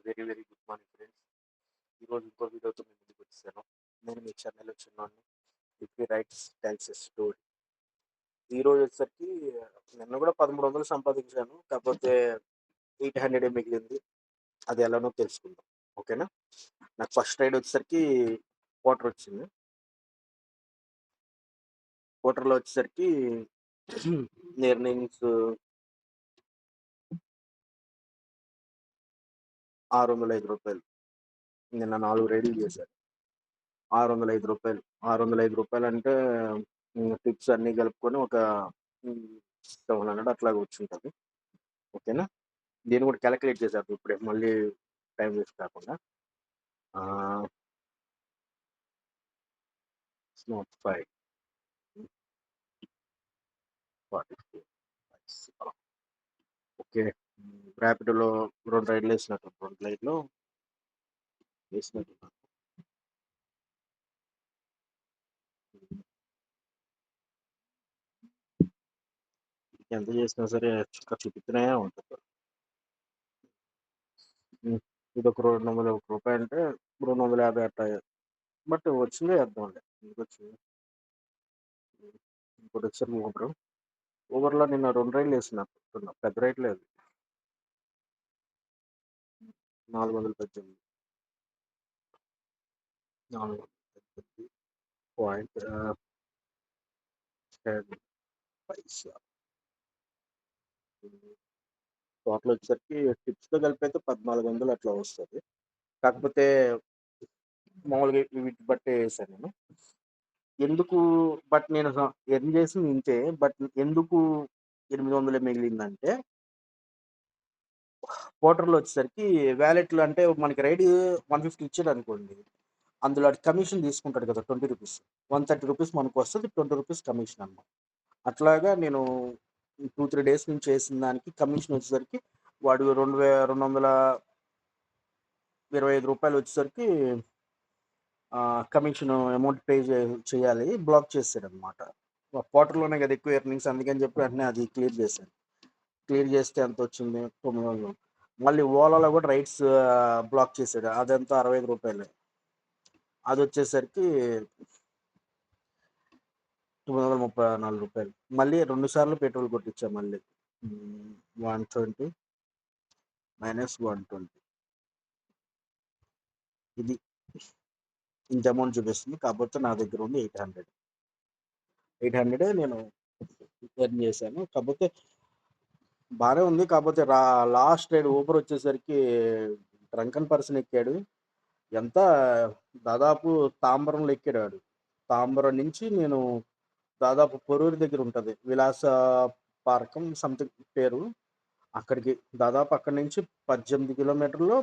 Very very good morning friends. ఈరోజు ఇంకో వీడియోతో మీ ముందుకు వచ్చేసాను. నేను మీ ఛానల్ వచ్చినాను. If rights tells story. ఈ రోజు వచ్చేసరికి నిన్న కూడా 1300 సంపాదించాను. కాకపోతే 800 మిగిలింది. అది ఎలానో తెలుసుకుందాం. ఓకేనా? నాకు ఫస్ట్ రైడ్ వచ్చేసరికి క్వార్టర్ వచ్చింది. క్వార్టర్లో వచ్చేసరికి ఎర్నింగ్స్ రూ. 605. నిన్న 4 రైడ్లు చేశాను. రూ. 605. రూ. 605 అంటే టిప్స్ అన్నీ కలుపుకొని ఒక 700 అట్లా వచ్చుంటది. ఓకేనా? దీన్ని కూడా క్యాలిక్యులేట్ చేసేద్దాం ఇప్పుడే, మళ్ళీ టైం వేస్ట్ కాకుండా. Smart 5 44 okay. ర్యాపిడోలో 2 రైడ్లు వేసినట్టు, 2 రైడ్లు వేసినట్టున్నాను. ఎంత చేసినా సరే చుక్క చూపిస్తూనే ఉంటుంది. ఇది ఒక రూ. 200 అంటే 250 అట్లా. బట్ వచ్చిందే వేద్దాంలే. ఎందుకు వచ్చింది? ఇంకోటి వచ్చారు ఊబర్లో నిన్న 2 రైడ్లు వేసిన పెద్ద రైడ్ లేదు. 418 418.10 టోటల్ వచ్చేసరికి టిప్స్తో కలిపి అయితే 1400 అట్లా వస్తుంది. కాకపోతే మామూలుగా వీటి బట్టే వేసాను నేను. ఎందుకు బట్ నేను ఎర్న్ చేసింది ఇంతే. బట్ ఎందుకు 800 మిగిలిందంటే, పోర్టర్లో వచ్చేసరికి వ్యాలెట్లు అంటే మనకి రైడ్ 150 ఇచ్చాడు అనుకోండి, అందులో కమిషన్ తీసుకుంటాడు కదా, ₹20. ₹130 మనకు వస్తుంది, ₹20 కమిషన్ అన్నమాట. అట్లాగా నేను 2-3 డేస్ నుంచి చేసిన దానికి కమిషన్ వచ్చేసరికి వాడు ₹225 వచ్చేసరికి కమిషన్ అమౌంట్ పే చేయాలి, బ్లాక్ చేసాడు అనమాట. పోర్టర్లోనే కదా ఎక్కువ ఎర్నింగ్స్, అందుకని చెప్పి వెంటనే అది క్లియర్ చేశాను. క్లియర్ చేస్తే ఎంత వచ్చింది? 900. మళ్ళీ ఓలాలో కూడా రైట్స్ బ్లాక్ చేశాడు, అదంతా ₹65. అది వచ్చేసరికి ₹934. మళ్ళీ 2 సార్లు పెట్రోల్ కొట్టించా. మళ్ళీ 120 - 120 ఇది ఇంత అమౌంట్ చూపిస్తుంది. కాకపోతే నా దగ్గర ఉంది 800 నేను ఎర్న్ చేశాను. కాకపోతే బాగానే ఉంది. కాకపోతే లాస్ట్ రైడ్ ఊబర్ వచ్చేసరికి డ్రంకన్ పర్సన్ ఎక్కాడు. ఎంత దాదాపు తాంబరంలో ఎక్కాడు వాడు. తాంబరం నుంచి నేను దాదాపు పొరూరు దగ్గర ఉంటుంది, విలాస పార్కం సంథింగ్ పేరు, అక్కడికి దాదాపు అక్కడి నుంచి 18 కిలోమీటర్లు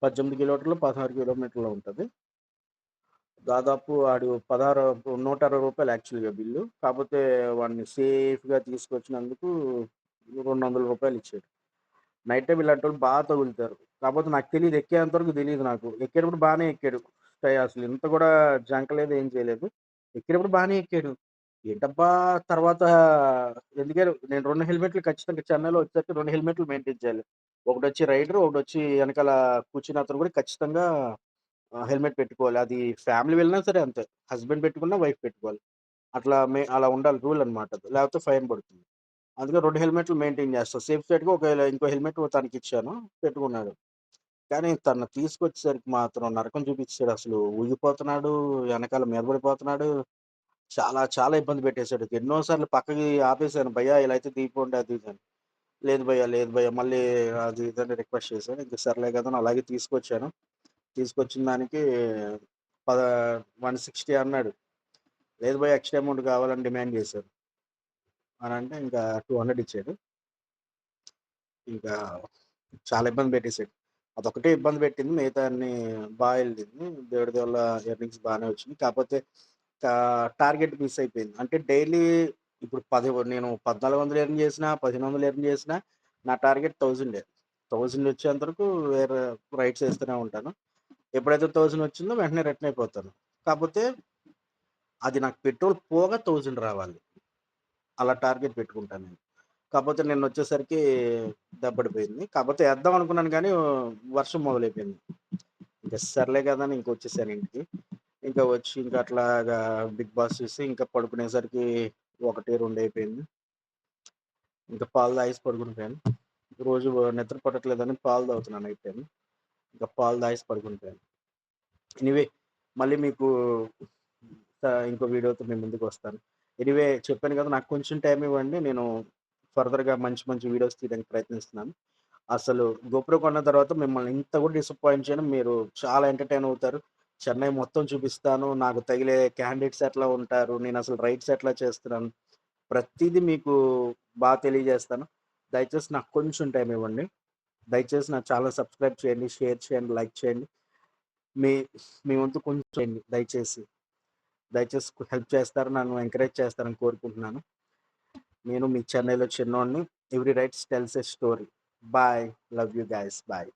16 కిలోమీటర్లు ఉంటుంది. దాదాపు వాడు ₹160 యాక్చువల్గా బిల్లు. కాకపోతే వాడిని సేఫ్గా తీసుకొచ్చినందుకు ₹200 ఇచ్చాడు. నైట్ టైం ఇలాంటి వాళ్ళు బాగా తగులుతారు. కాకపోతే నాకు తెలియదు, ఎక్కేంత వరకు తెలియదు నాకు. ఎక్కేటప్పుడు బాగానే ఎక్కాడు. అసలు ఇంత కూడా జంకలేదు, ఏం చేయలేదు. ఎక్కేటప్పుడు బాగానే ఎక్కాడు. ఏంటబ్బా తర్వాత ఎందుకంటే నేను 2 హెల్మెట్లు ఖచ్చితంగా చెన్నైలో వచ్చేసరికి 2 హెల్మెట్లు మెయింటైన్ చేయాలి. ఒకటొచ్చి రైడర్, ఒకటొచ్చి వెనకాల కూర్చున్న అతను కూడా ఖచ్చితంగా హెల్మెట్ పెట్టుకోవాలి. అది ఫ్యామిలీ వెళ్ళినా సరే అంతే. హస్బెండ్ పెట్టుకున్నా, వైఫ్ పెట్టుకోవాలి. అలా ఉండాలి రూల్ అనమాట. లేకపోతే ఫైన్ పడుతుంది. అందుకే 2 హెల్మెట్లు మెయింటైన్ చేస్తా. సేఫ్ సైడ్‌గా ఇంకో హెల్మెట్ తనకిచ్చాను, పెట్టుకున్నాడు. కానీ తను తీసుకొచ్చేసరికి మాత్రం నరకం చూపించాడు. అసలు ఊగిపోతున్నాడు, వెనకాల మీద పడిపోతున్నాడు. చాలా చాలా ఇబ్బంది పెట్టేసాడు. ఎన్నో సార్లు పక్కకి ఆపేసాను. భయ్యా ఇలా అయితే దిగిపోండి అది ఇది అని. లేదు భయ్యా, లేదు భయ్యా, మళ్ళీ అది ఇది అని రిక్వెస్ట్ చేశాను. ఇంక సర్లే కదా అని అలాగే తీసుకొచ్చాను. తీసుకొచ్చిన దానికి పద 160 అన్నాడు. లేదు భయ్యా, ఎక్స్ట్రా అమౌంట్ కావాలని డిమాండ్ చేశాను. అని అంటే ఇంకా 200 ఇచ్చాడు. ఇంకా చాలా ఇబ్బంది పెట్టేసాడు. అదొక్కటే ఇబ్బంది పెట్టింది. మిగతా అన్నీ బాగా వెళ్ళింది. దేవుడి వల్ల ఎర్నింగ్స్ బాగానే వచ్చింది. కాకపోతే టార్గెట్ మిస్ అయిపోయింది. అంటే డైలీ ఇప్పుడు నేను 1400 ఎర్న్ చేసినా, 1500 ఎర్న్ చేసినా నా టార్గెట్ 1000. 1000 వచ్చేంత వరకు వేరే రైడ్స్ వేస్తూనే ఉంటాను. ఎప్పుడైతే 1000 వచ్చిందో వెంటనే రిటర్న్ అయిపోతాను. కాకపోతే అది నాకు పెట్రోల్ పోగా 1000 రావాలి, అలా టార్గెట్ పెట్టుకుంటాను నేను. కాపోతే నిన్నొచ్చేసరికి దెబ్బడిపోయింది. కాపోతే ఏద్దాం అనుకున్నాను గానీ, వర్షం మొదలైపోయింది. ఇంక సర్లే కదా అని ఇంకొచ్చేసాను ఇంటికి. ఇంకా వచ్చి ఇంకా అట్లాగా 'బిగ్ బాస్' చూసి ఇంకా పడుకునేసరికి 1, 2 అయిపోయింది. ఇంకా పాలు తాగేసి పడుకుండిపోయాను. రోజు నిద్ర పట్టట్లేదని పాలు తాగుతున్నాను నైట్ టైమ్. ఇంకా పాలు తాగేసి పడుకుండిపోయాను. ఎనీవే మళ్ళీ మీకు ఇంకో వీడియోతో మీ ముందుకొస్తాను. ఎనీవే చెప్పాను కదా! నాకు కొంచెం టైమ్ ఇవ్వండి. నేను ఫర్దర్‌గా మంచి మంచి వీడియోస్ తీయడానికి ప్రయత్నిస్తున్నాను. అసలు 'గోప్రో' కొన్న తర్వాత మిమ్మల్ని ఇంత కూడా డిసప్పాయింట్ చేయను. మీరు చాలా ఎంటర్‌టైన్ అవుతారు. చెన్నై మొత్తం చూపిస్తాను. నాకు తగిలే క్యాండిడేట్స్ ఎట్లా ఉంటారు? నేనసలు రైడ్స్ ఎట్లా చేస్తున్నాను? ప్రతీదీ మీకు తెలియజేస్తాను. దయచేసి నాకు కొంచెం టైమ్ ఇవ్వండి. దయచేసి నా ఛానెల్ సబ్స్క్రైబ్ చేయండి, షేర్ చేయండి, లైక్ చేయండి. మీ మీ వంతు కొంచెం చేయండి దయచేసి. దయచేసి హెల్ప్ చేస్తారని, నన్ను ఎంకరేజ్ చేస్తారని కోరుకుంటున్నాను. నేను మీ చెన్నైలో చిన్నోడిని. Every rights tells a story. Bye. Love you guys. Bye.